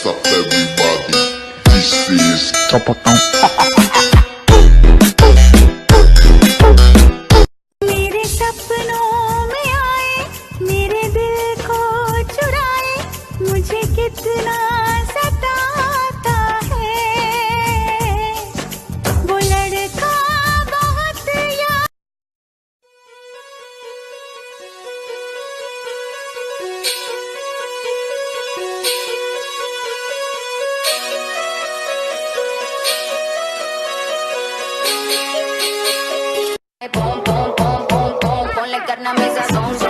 up everybody? This is Tropotão. मेरे सपनों में आए, मेरे दिल को चुराए, मुझे कितना सताता है वो लड़का बहुत याद। Boom, boom, boom, boom, boom, ponle carne a mi sazón.